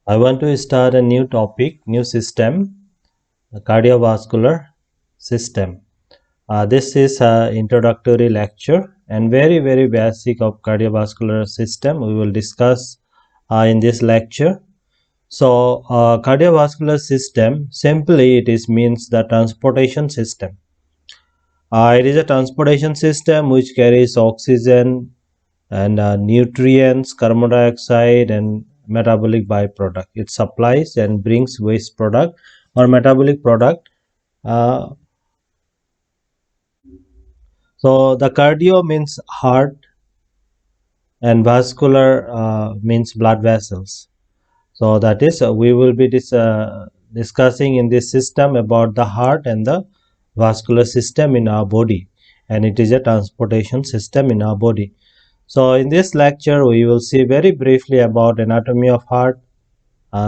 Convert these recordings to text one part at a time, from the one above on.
I want to start a new topic, new system, the cardiovascular system. This is an introductory lecture and very basic of cardiovascular system we will discuss in this lecture. So, cardiovascular system simply it is means the transportation system. It is a transportation system which carries oxygen and nutrients, carbon dioxide, and metabolic byproduct. It supplies and brings waste product or metabolic product. Uh, so the cardio means heart, and vascular means blood vessels. So that is we will be discussing in this system about the heart and the vascular system in our body, and it is a transportation system in our body. So in this lecture we will see very briefly about anatomy of heart,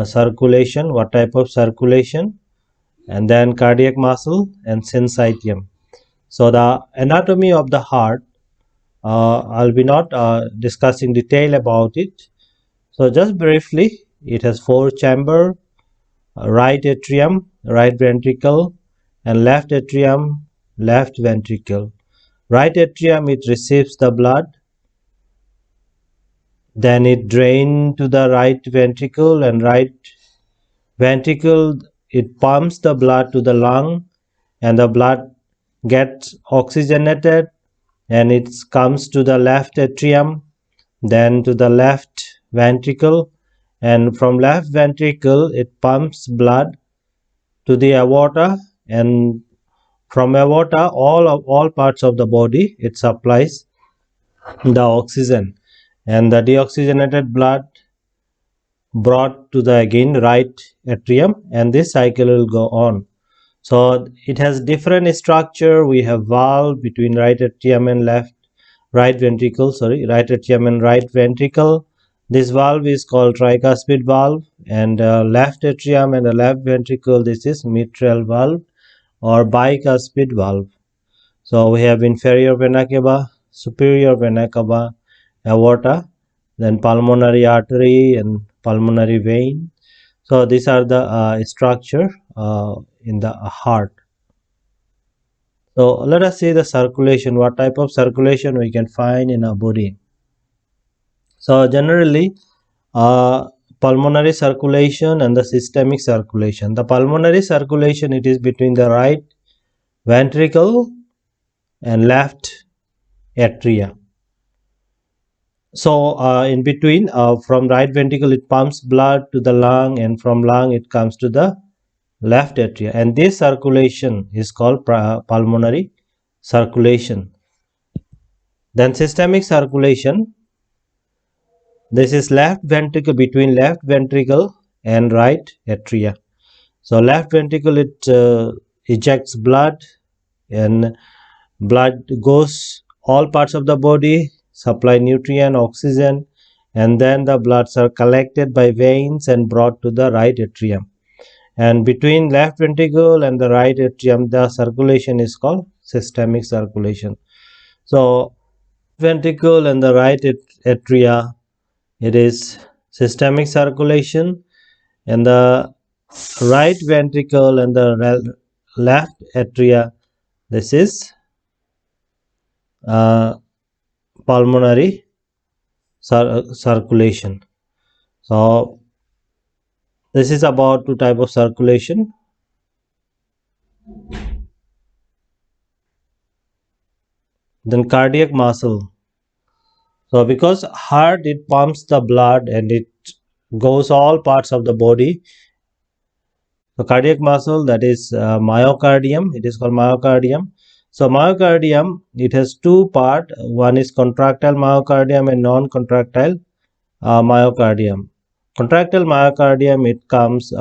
circulation, what type of circulation, and then cardiac muscle and syncytium. So the anatomy of the heart, I'll be not discussing detail about it. So just briefly, it has four chamber: right atrium, right ventricle, and left atrium, left ventricle. Right atrium, it receives the blood, then it drains to the right ventricle, and right ventricle it pumps the blood to the lung, and the blood gets oxygenated, and it comes to the left atrium, then to the left ventricle, and from left ventricle it pumps blood to the aorta, and from aorta all parts of the body it supplies the oxygen, and the deoxygenated blood brought to the again right atrium, and this cycle will go on. So it has different structure. We have valve between right atrium and right ventricle, right atrium and right ventricle. This valve is called tricuspid valve, and left atrium and the left ventricle, this is mitral valve or bicuspid valve. So we have inferior vena cava, superior vena cava, aorta, then pulmonary artery and pulmonary vein. So these are the structure in the heart. So let us see the circulation, what type of circulation we can find in our body. So generally, pulmonary circulation and the systemic circulation. The pulmonary circulation, it is between the right ventricle and left atria. So in between, from right ventricle it pumps blood to the lung, and from lung it comes to the left atria, and this circulation is called pulmonary circulation. Then systemic circulation, this is left ventricle, between left ventricle and right atria. So left ventricle it ejects blood, and blood goes all parts of the body, supply nutrient, oxygen, and then the bloods are collected by veins and brought to the right atrium. And between left ventricle and the right atrium, the circulation is called systemic circulation. So ventricle and the right atria, it is systemic circulation, and the right ventricle and the left atria, this is pulmonary circulation. So this is about two type of circulation. Then cardiac muscle. So because heart it pumps the blood and it goes all parts of the body. So cardiac muscle, that is myocardium, it is called myocardium. So myocardium, it has two part. One is contractile myocardium and non-contractile myocardium. Contractile myocardium, it comes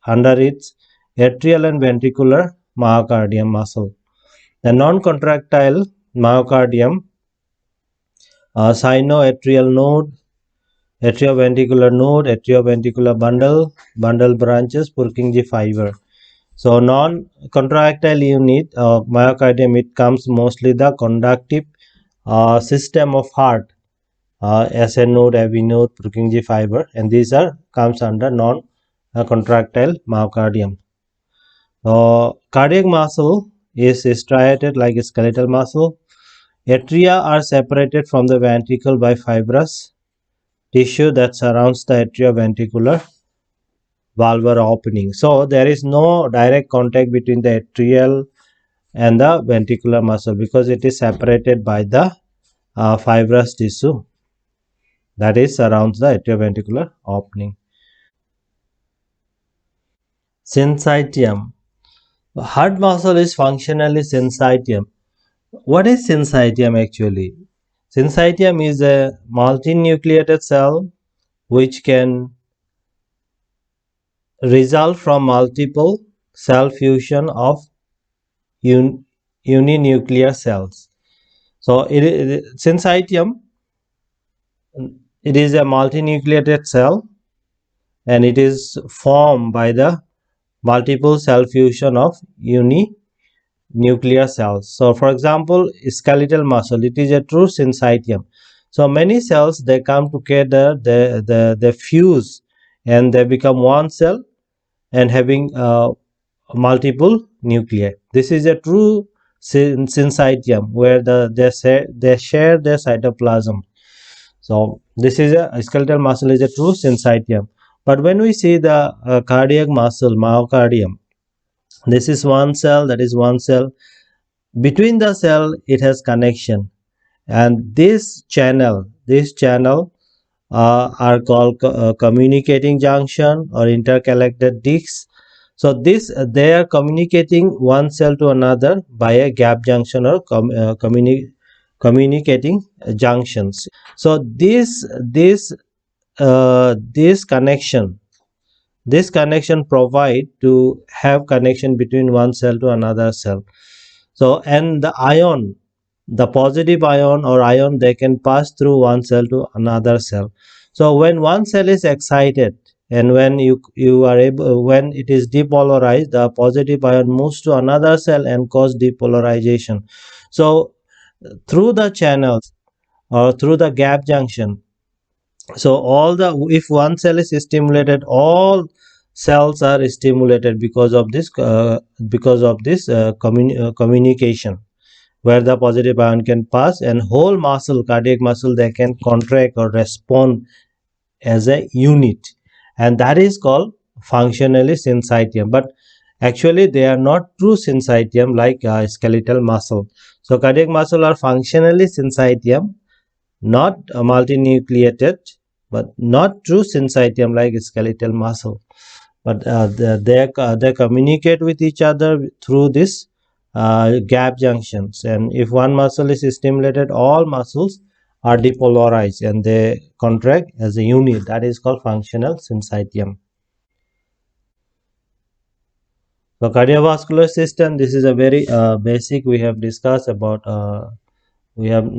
under its atrial and ventricular myocardium muscle. The non-contractile myocardium, sinoatrial node, atrioventricular node, atrioventricular bundle branches, Purkinje fiber. So non-contractile unit of myocardium, it comes mostly the conductive system of heart. SN node, AV node, Purkinje fiber, and these are comes under non-contractile myocardium. Cardiac muscle is striated like a skeletal muscle. Atria are separated from the ventricle by fibrous tissue that surrounds the atrioventricular valvular opening. So there is no direct contact between the atrial and the ventricular muscle because it is separated by the fibrous tissue that is surrounds the atrioventricular opening. Syncytium. Heart muscle is functionally syncytium. What is syncytium actually? Syncytium is a multinucleated cell which can result from multiple cell fusion of uninuclear cells. So syncytium, it is a multinucleated cell and it is formed by the multiple cell fusion of uninuclear cells. So for example, skeletal muscle, it is a true syncytium. So many cells, they come together, they fuse and they become one cell and having multiple nuclei. This is a true syncytium where they share their cytoplasm. So this is a skeletal muscle is a true syncytium. But when we see the cardiac muscle, myocardium, this is one cell, that is one cell. Between the cell, it has connection, and this channel are called communicating junction or interconnected discs. So this they are communicating one cell to another by a gap junction or communicating junctions. So this connection provide to have connection between one cell to another cell. So and the ion, the positive ion or ion, they can pass through one cell to another cell. So when one cell is excited and when you are able, when it is depolarized, the positive ion moves to another cell and cause depolarization. So through the channels or through the gap junction, so all the, if one cell is stimulated, all cells are stimulated because of this communication, where the positive ion can pass and whole muscle, cardiac muscle, they can contract or respond as a unit, and that is called functionally syncytium. But actually they are not true syncytium like skeletal muscle. So cardiac muscle are functionally syncytium, not multinucleated, but not true syncytium like skeletal muscle. But they communicate with each other through this gap junctions, and if one muscle is stimulated, all muscles are depolarized and they contract as a unit. That is called functional syncytium. So cardiovascular system, this is a very basic we have discussed about. We have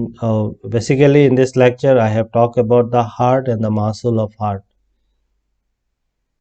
basically in this lecture I have talked about the heart and the muscle of heart.